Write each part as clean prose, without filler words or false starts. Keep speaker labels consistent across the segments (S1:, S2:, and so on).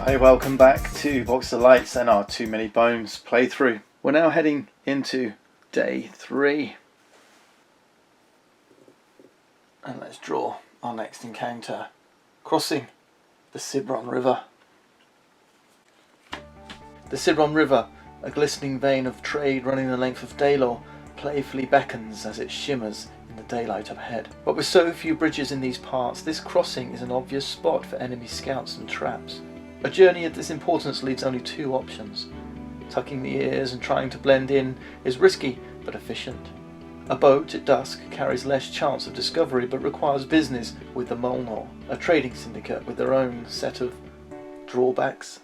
S1: Hey, welcome back to Box of Lights and our Too Many Bones playthrough. We're now heading into day 3. And let's draw our next encounter. Crossing the Cibron River. The Cibron River, a glistening vein of trade running the length of Daylor, playfully beckons as it shimmers in the daylight ahead. But with so few bridges in these parts, this crossing is an obvious spot for enemy scouts and traps. A journey of this importance leaves only 2 options. Tucking the ears and trying to blend in is risky but efficient. A boat at dusk carries less chance of discovery but requires business with the Molnor, a trading syndicate with their own set of drawbacks.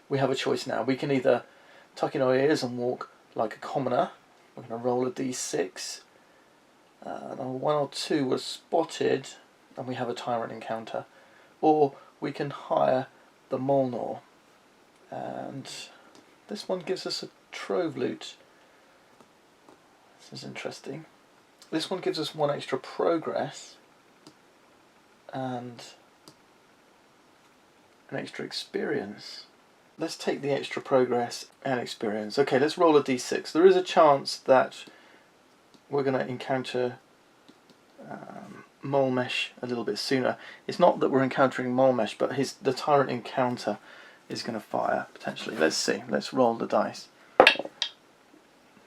S1: We have a choice now. We can either tuck in our ears and walk like a commoner. We're going to roll a d6. Number 1 or 2 were spotted and we have a tyrant encounter. Or we can hire the Molnor, and this one gives us a trove loot. This is interesting. This one gives us 1 extra progress and an extra experience. Let's take the extra progress and experience. Okay, let's roll a d6. There is a chance that we're going to encounter Molmesh a little bit sooner. It's not that we're encountering Molmesh, but the tyrant encounter is going to fire potentially. Let's see. Let's roll the dice.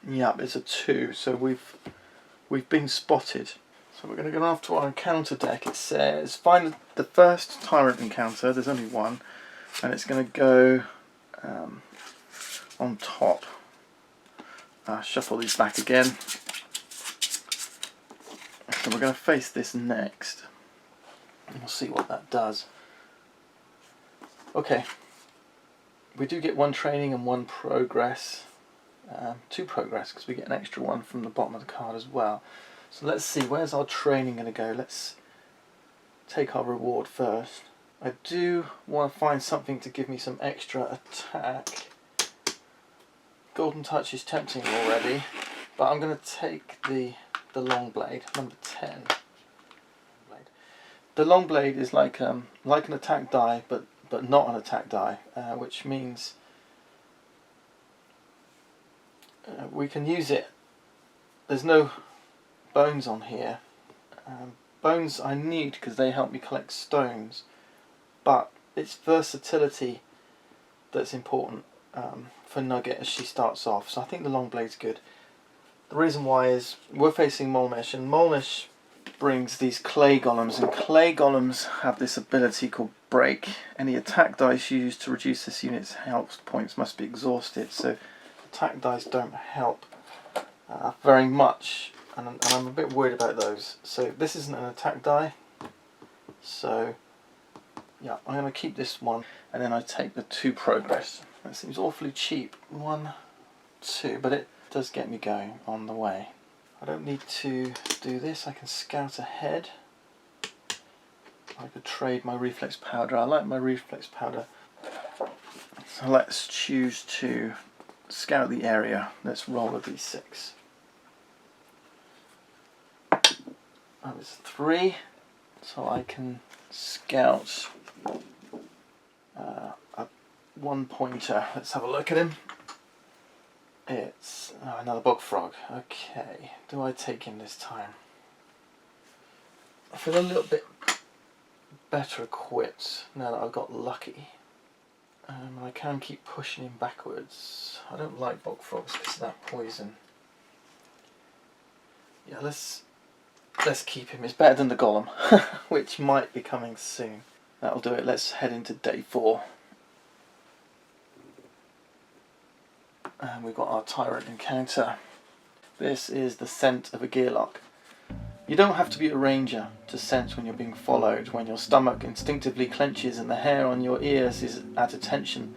S1: Yep, it's a 2. So we've been spotted. So we're going to go off to our encounter deck. It says find the first tyrant encounter. There's only 1, and it's going to go on top. Shuffle these back again. So we're going to face this next, and we'll see what that does. Okay, we do get 1 training and 1 progress, 2 progress because we get an extra 1 from the bottom of the card as well. So let's see, where's our training going to go? Let's take our reward first. I do want to find something to give me some extra attack. Golden Touch is tempting already, but I'm going to take the long blade, number 10. The long blade is like an attack die, but not an attack die, which means we can use it. There's no bones on here. Bones I need because they help me collect stones, but it's versatility that's important for Nugget as she starts off. So I think the long blade's good. The reason why is we're facing Molmesh, and Molmesh brings these clay golems, and clay golems have this ability called break. Any attack dice used to reduce this unit's health points must be exhausted, so attack dice don't help very much, and I'm a bit worried about those. So this isn't an attack die, so yeah, I'm going to keep this 1, and then I take the 2 progress. That seems awfully cheap, 1, 2, but it does get me going on the way. I don't need to do this. I can scout ahead. I could trade my reflex powder. I like my reflex powder. So let's choose to scout the area. Let's roll a d6. That was 3, so I can scout a 1 pointer. Let's have a look at him. It's another bog frog. Okay, do I take him this time? I feel a little bit better equipped now that I've got lucky. I can keep pushing him backwards. I don't like bog frogs because of that poison. Yeah, let's keep him. It's better than the golem, which might be coming soon. That'll do it. Let's head into day 4. And we've got our tyrant encounter. This is the scent of a gearlock. You don't have to be a ranger to sense when you're being followed, when your stomach instinctively clenches and the hair on your ears is at attention.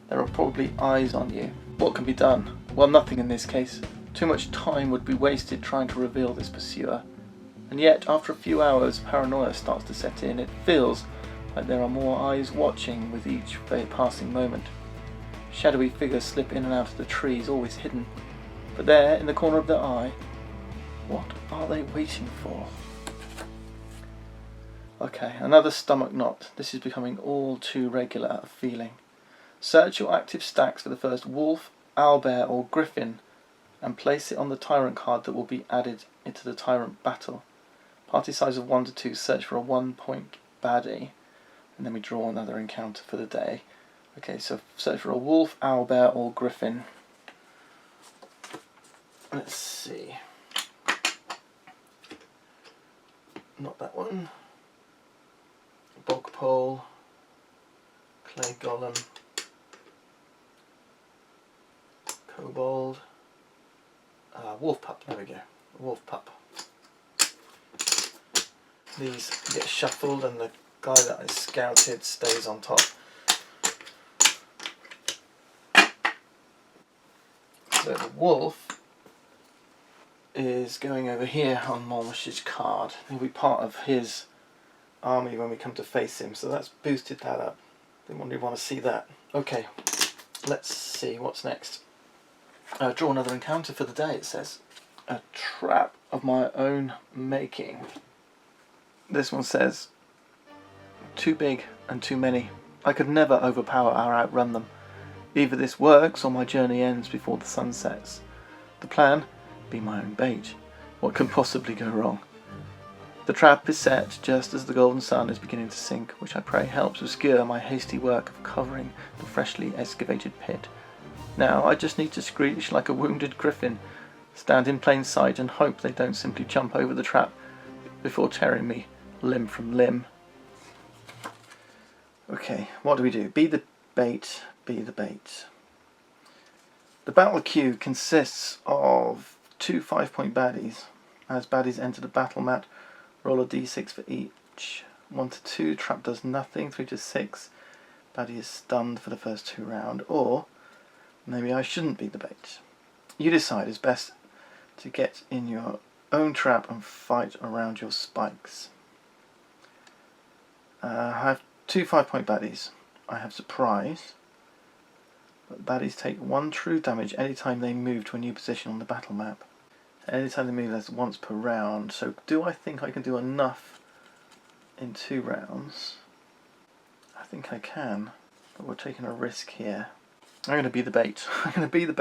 S1: There are probably eyes on you. What can be done? Well, nothing in this case. Too much time would be wasted trying to reveal this pursuer. And yet, after a few hours, paranoia starts to set in. It feels like there are more eyes watching with each passing moment. Shadowy figures slip in and out of the trees, always hidden. But there, in the corner of their eye, what are they waiting for? Okay, another stomach knot. This is becoming all too regular a feeling. Search your active stacks for the first wolf, owlbear or griffin and place it on the tyrant card that will be added into the tyrant battle. Party size of 1 to 2, search for a 1-point baddie, and then we draw another encounter for the day. Okay, so search for a wolf, owlbear or griffin. Let's see. Not that one. Bogpole, clay golem, kobold, wolf pup. There we go. Wolf pup. These get shuffled, and the guy that I scouted stays on top. So the wolf is going over here on Molmash's card. He'll be part of his army when we come to face him, so that's boosted that up. Didn't really want to see that. Okay, let's see what's next. Draw another encounter for the day, it says. A trap of my own making. This one says, too big and too many. I could never overpower or outrun them. Either this works or my journey ends before the sun sets. The plan? Be my own bait. What can possibly go wrong? The trap is set just as the golden sun is beginning to sink, which I pray helps obscure my hasty work of covering the freshly excavated pit. Now I just need to screech like a wounded griffin, stand in plain sight and hope they don't simply jump over the trap before tearing me limb from limb. Okay, what do we do? Be the bait, be the bait. The battle queue consists of 2 5-point baddies. As baddies enter the battle mat, roll a d6 for each. 1 to 2, trap does nothing. 3 to 6, baddie is stunned for the first 2 rounds. Or maybe I shouldn't be the bait. You decide. It's best to get in your own trap and fight around your spikes. I have 2 5-point baddies. I have surprise, but baddies take 1 true damage anytime they move to a new position on the battle map. Anytime they move, that's once per round. So do I think I can do enough in 2 rounds? I think I can, but we're taking a risk here. I'm going to be the bait. I'm going to be the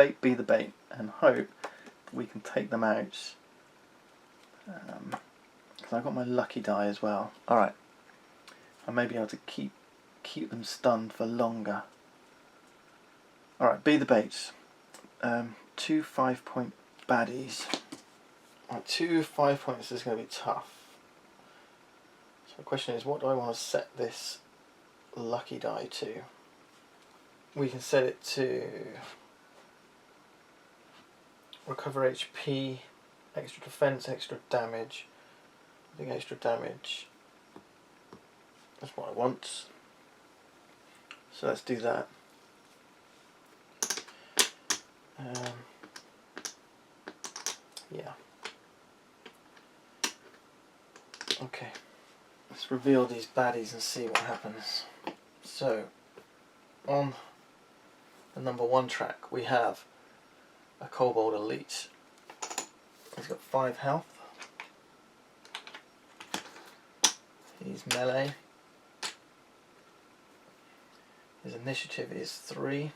S1: bait, and hope that we can take them out. Because I've got my lucky die as well. Alright. I may be able to keep them stunned for longer. Alright, be the bait. 2 5-point baddies. Right, 2 5-points is going to be tough. So the question is, what do I want to set this lucky die to? We can set it to recover HP, extra defense, extra damage. I think extra damage, that's what I want. So let's do that. Yeah. Okay. Let's reveal these baddies and see what happens. So, on the number 1 track we have a Kobold Elite. He's got 5 health. He's melee. His initiative is 3.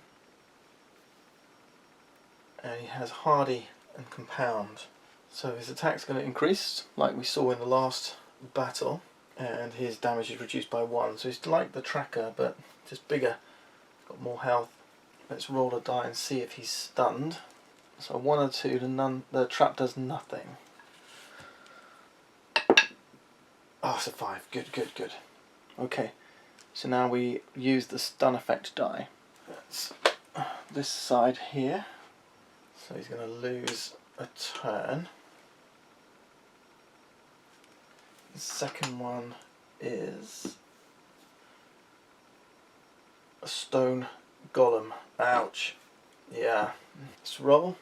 S1: And he has hardy and compound. So his attack's going to increase, like we saw in the last battle. And his damage is reduced by 1. So he's like the tracker, but just bigger. Got more health. Let's roll a die and see if he's stunned. So 1 or 2, the trap does nothing. Oh, it's a 5. Good, good, good. Okay, so now we use the stun effect die. That's this side here. So he's going to lose a turn. The second one is a stone golem. Ouch. Yeah. Let's roll.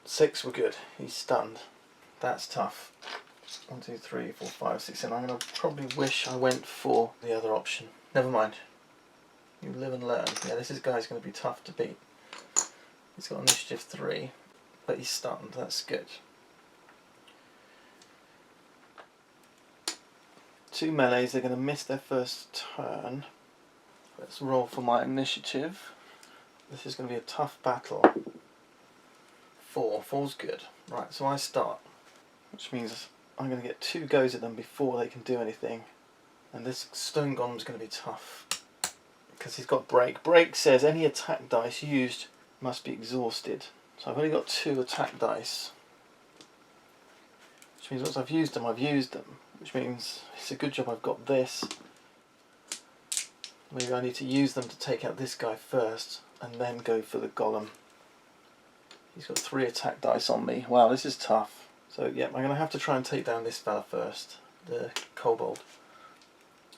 S1: 6, we're good. He's stunned. That's tough. 1, 2, 3, 4, 5, 6, 7. I'm going to probably wish I went for the other option. Never mind. You live and learn. Yeah, this guy's going to be tough to beat. He's got initiative 3, but he's stunned. That's good. 2 melees, they're going to miss their first turn. Let's roll for my initiative. This is going to be a tough battle. 4. 4's good. Right, so I start, which means I'm going to get 2 goes at them before they can do anything. And this stone golem's going to be tough because he's got break. Break says any attack dice used must be exhausted. So I've only got 2 attack dice, which means once I've used them, I've used them. Which means it's a good job I've got this. Maybe I need to use them to take out this guy first and then go for the golem. He's got 3 attack dice on me. Wow, this is tough. So yeah, I'm going to have to try and take down this fella first, the kobold.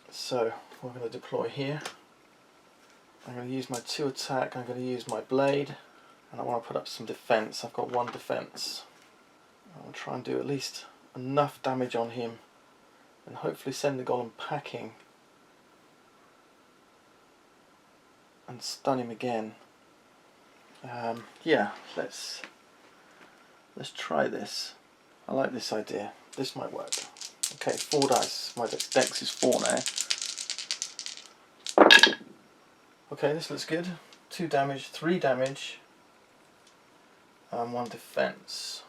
S1: So we're going to deploy here. I'm going to use my 2 attack, I'm going to use my blade, and I want to put up some defense. I've got 1 defense. I'll try and do at least enough damage on him and hopefully send the golem packing and stun him again. Yeah, let's try this. I like this idea. This might work. Okay, 4 dice. My dex is 4 now. Okay, this looks good. 2 damage, 3 damage, and 1 defense.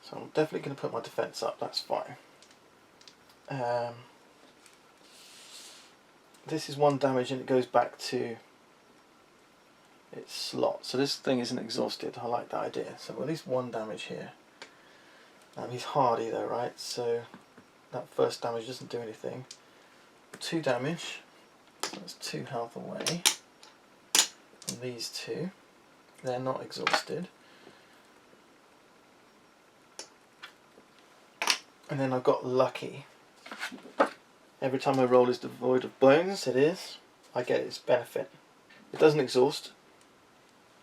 S1: So I'm definitely going to put my defense up. That's fine. This is 1 damage and it goes back to its slot. So this thing isn't exhausted. I like that idea. So at least 1 damage here. He's hardy though, right? So that first damage doesn't do anything. 2 damage. So that's 2 health away from these 2. They're not exhausted. And then I've got lucky. Every time I roll is devoid of bones, it is, I get its benefit. It doesn't exhaust,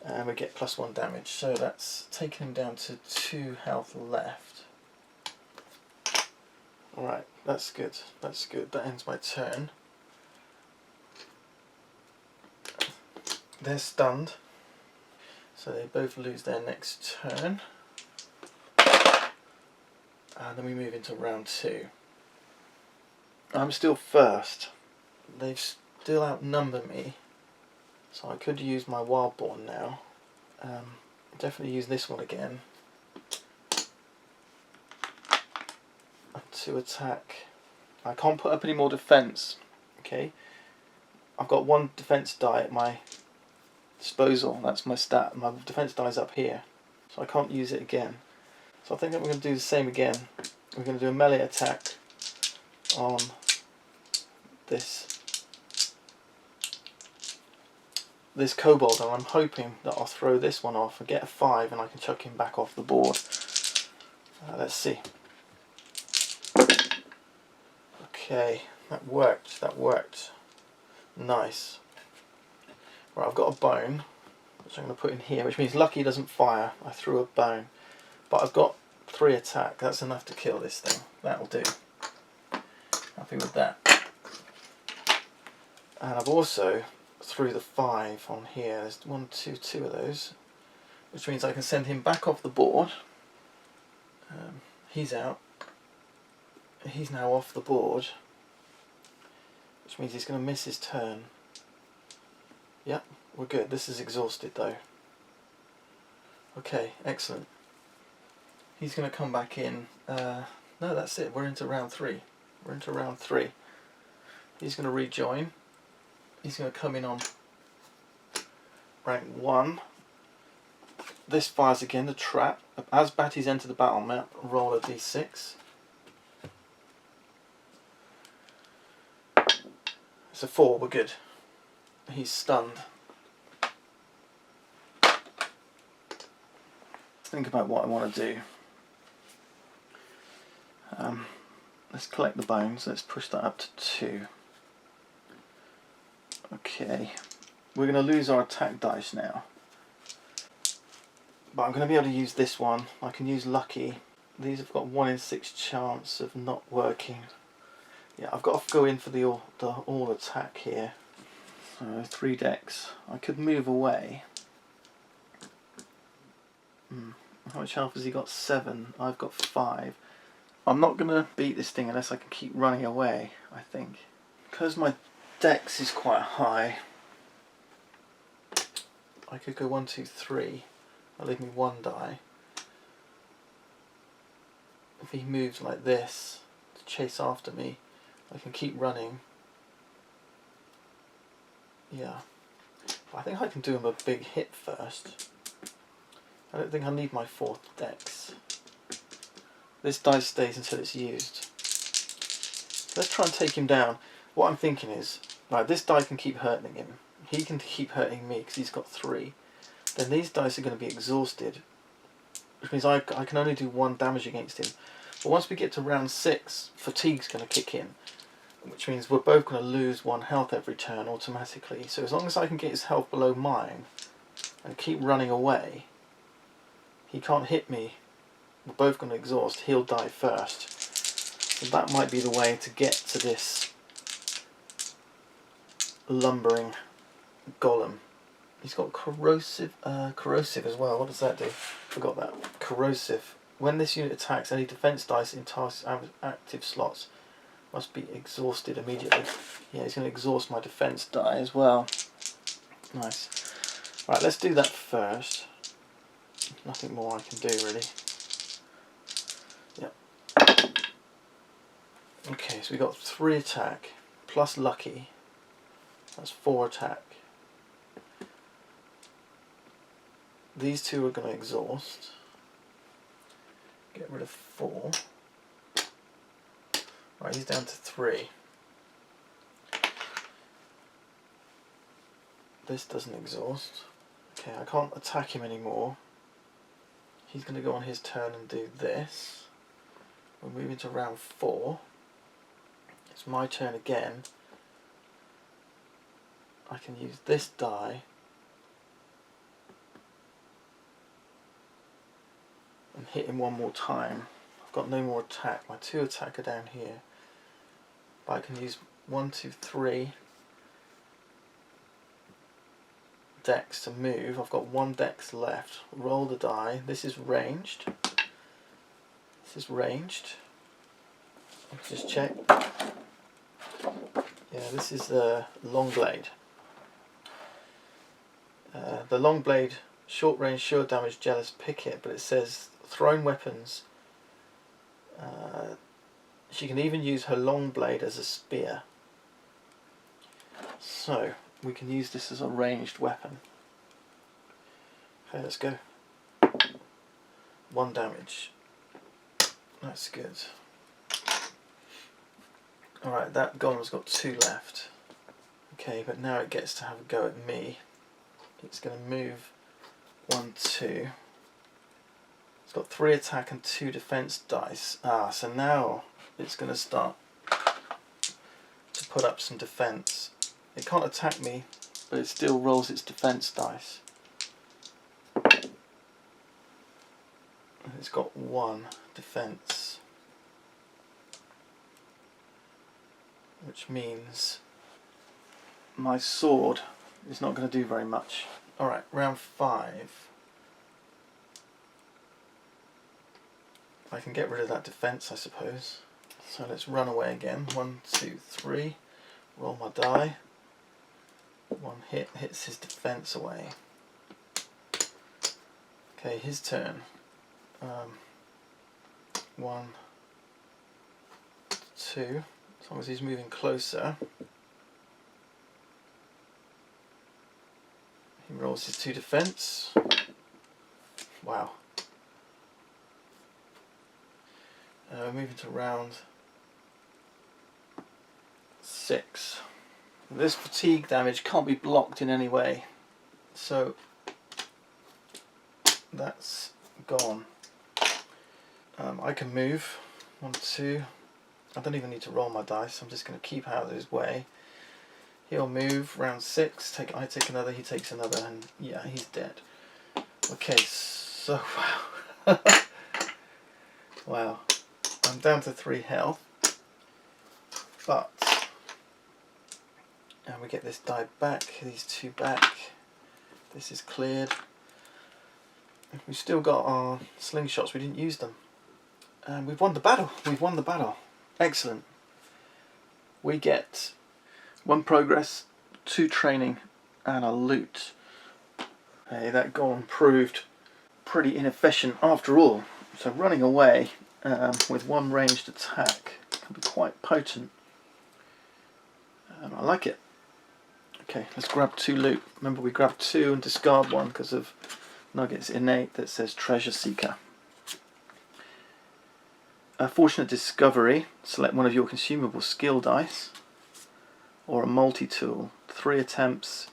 S1: and we get +1 damage. So that's taking him down to 2 health left. Alright, that's good. That's good. That ends my turn. They're stunned, so they both lose their next turn. And then we move into round 2. I'm still first. They still outnumber me, so I could use my Wildborn now. Definitely use this one again. To attack. I can't put up any more defense. Okay, I've got 1 defense die at my disposal. That's my stat. My defense die is up here, so I can't use it again. So I think that we're going to do the same again. We're going to do a melee attack on this kobold, and I'm hoping that I'll throw this one off and get a 5 and I can chuck him back off the board. Let's see. Okay, that worked. Nice. Right, I've got a bone, which I'm going to put in here, which means lucky doesn't fire. I threw a bone. But I've got 3 attack, that's enough to kill this thing. That'll do. Happy with that. And I've also threw the 5 on here. There's 1, 2, 2 of those, which means I can send him back off the board. He's out. He's now off the board, which means he's going to miss his turn. Yep, we're good. This is exhausted though. Okay, excellent. He's going to come back in. No, that's it. We're into round 3. We're into round 3. He's going to rejoin. He's going to come in on rank 1. This fires again the trap. As Batty's enter the battle map, roll a d6. It's a 4, we're good. He's stunned. Think about what I want to do. Let's collect the bones. Let's push that up to 2. Okay, we're going to lose our attack dice now. But I'm going to be able to use this one. I can use lucky. These have got 1 in 6 chance of not working. Yeah, I've got to go in for the all attack here. So 3 decks. I could move away. How much health has he got? 7. I've got 5. I'm not going to beat this thing unless I can keep running away, I think. Because my dex is quite high, I could go 1, 2, 3. That'll leave me 1 die. If he moves like this to chase after me, I can keep running. Yeah. But I think I can do him a big hit first. I don't think I need my 4th dex. This dice stays until it's used. Let's try and take him down. What I'm thinking is, right, this die can keep hurting him. He can keep hurting me because he's got 3. Then these dice are going to be exhausted, which means I can only do 1 damage against him. But once we get to round 6, fatigue's going to kick in, which means we're both going to lose 1 health every turn automatically. So as long as I can get his health below mine and keep running away, he can't hit me. We're both going to exhaust. He'll die first. So that might be the way to get to this lumbering golem. He's got corrosive as well. What does that do? Forgot that. Corrosive. When this unit attacks, any defense dice in task active slots must be exhausted immediately. Yeah, he's going to exhaust my defense die as well. Nice. Right, let's do that first. Nothing more I can do really. Yep. Okay, so we got 3 attack plus lucky. That's 4 attack. These 2 are going to exhaust. Get rid of 4. Right, he's down to 3. This doesn't exhaust. Okay, I can't attack him anymore. He's going to go on his turn and do this. We're moving to round 4. It's my turn again. I can use this die and hit him 1 more time. I've got no more attack. My 2 attack are down here. But I can use 1, 2, 3 dex to move. I've got 1 dex left. Roll the die. This is ranged. This is ranged. Let's just check. Yeah, this is the long blade. The long blade, short range, sure damage, jealous, pick it, but it says thrown weapons. She can even use her long blade as a spear. So we can use this as a ranged weapon. Okay, let's go. 1 damage. That's good. Alright, that golem's got 2 left. Okay, but now it gets to have a go at me. It's going to move 1, 2. It's got 3 attack and 2 defense dice. So now it's going to start to put up some defense. It can't attack me, but it still rolls its defense dice. And it's got 1 defense, which means my sword is not going to do very much. Alright, round 5. I can get rid of that defense, I suppose. So let's run away again. 1, 2, 3. Roll my die. 1 hit hits his defense away. Okay, his turn. 1, 2. As long as he's moving closer. He rolls his 2 defense. Wow. We're moving to round 6. This fatigue damage can't be blocked in any way, so that's gone. I can move. 1, 2. I don't even need to roll my dice. I'm just going to keep out of his way. He'll move. Round 6. I take another. He takes another, and yeah, he's dead. Okay, so wow. Wow. I'm down to 3 health, but and we get this die back, these 2 back, this is cleared. We've still got our slingshots, we didn't use them. And we've won the battle. We've won the battle. Excellent. We get 1 progress, 2 training, and a loot. Hey, that golem proved pretty inefficient after all. So running away with 1 ranged attack can be quite potent. I like it. Okay, let's grab 2 loot. Remember, we grabbed 2 and discard 1 because of Nugget's innate that says Treasure Seeker. A Fortunate Discovery. Select one of your consumable skill dice. Or a multi-tool. 3 attempts.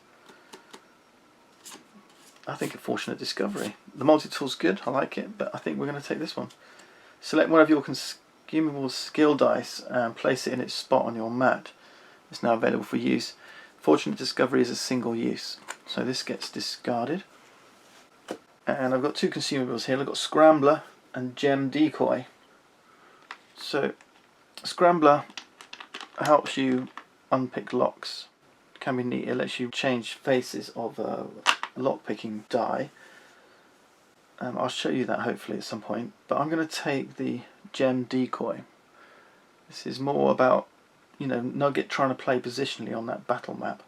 S1: I think a Fortunate Discovery. The multi-tool's good, I like it, but I think we're going to take this one. Select one of your consumable skill dice and place it in its spot on your mat. It's now available for use. Fortunate Discovery is a single use, so this gets discarded. And I've got 2 consumables here. I've got Scrambler and Gem Decoy. So Scrambler helps you unpick locks. It can be neat. It lets you change faces of a lock-picking die. I'll show you that hopefully at some point. But I'm going to take the Gem Decoy. This is more about, you know, Nugget trying to play positionally on that battle map.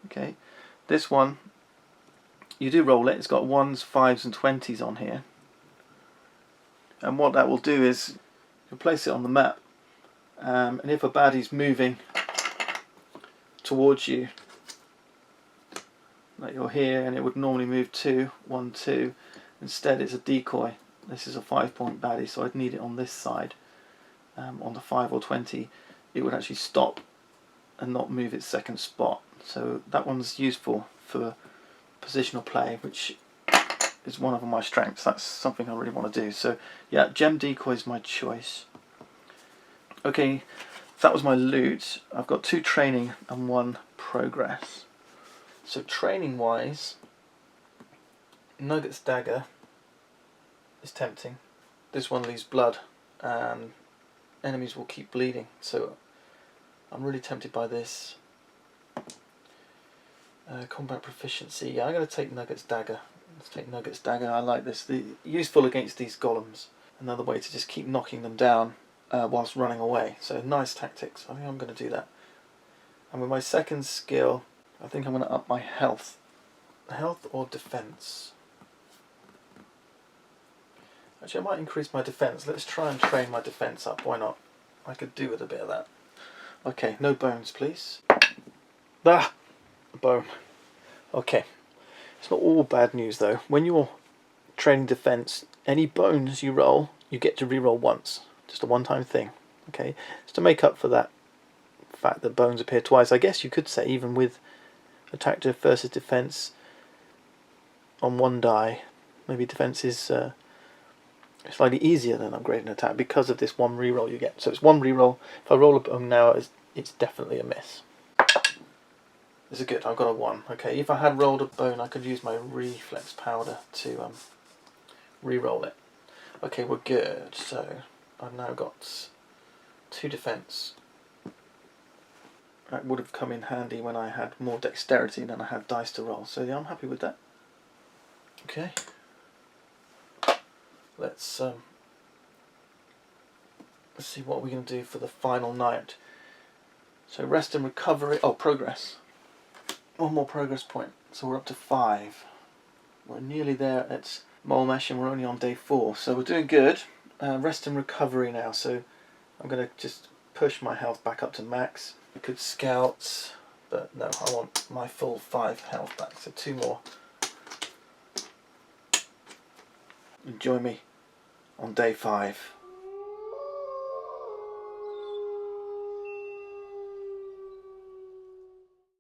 S1: Okay, this one, you do roll it. It's got 1s, 5s and 20s on here. And what that will do is, you'll place it on the map. And if a baddie's moving towards you, like you're here, and it would normally move 2, 1, 2. Instead it's a decoy. This is a 5-point baddie, so I'd need it on this side. On the 5 or 20, it would actually stop and not move its second spot. So that one's useful for positional play, which is one of my strengths. That's something I really want to do. So yeah, Gem Decoy is my choice. Okay, that was my loot. I've got 2 training and 1 progress. So training wise, Nugget's Dagger is tempting. This one leaves blood and enemies will keep bleeding, so I'm really tempted by this. Combat proficiency, yeah, I'm going to take Nugget's Dagger. Let's take Nugget's Dagger. I like this. Useful against these golems. Another way to just keep knocking them down whilst running away. So nice tactics. I think I'm going to do that. And with my second skill, I think I'm going to up my health. Health or defense? Actually, I might increase my defense. Let's try and train my defense up. Why not? I could do with a bit of that. Okay, no bones, please. Ah! A bone. Okay. It's not all bad news, though. When you're training defense, any bones you roll, you get to reroll once. Just a one-time thing. Okay? Just to make up for that fact that bones appear twice, I guess you could say, even with attack versus defense on 1 die, maybe defense is slightly easier than upgrading attack because of this 1 reroll you get. So it's 1 reroll. If I roll a bone now, it's definitely a miss. This is good. I've got a 1. Okay, if I had rolled a bone, I could use my reflex powder to re-roll it. Okay, we're good. So I've now got 2 defense. That would have come in handy when I had more dexterity than I had dice to roll. So yeah, I'm happy with that. Okay. Let's see what we're going to do for the final night. So rest and recovery. Oh, progress. 1 more progress point. So we're up to 5. We're nearly there at Molemesh and we're only on day 4. So we're doing good. Rest and recovery now. So I'm going to just push my health back up to max. I could scout, but no, I want my full 5 health back. So 2 more. And join me on day 5.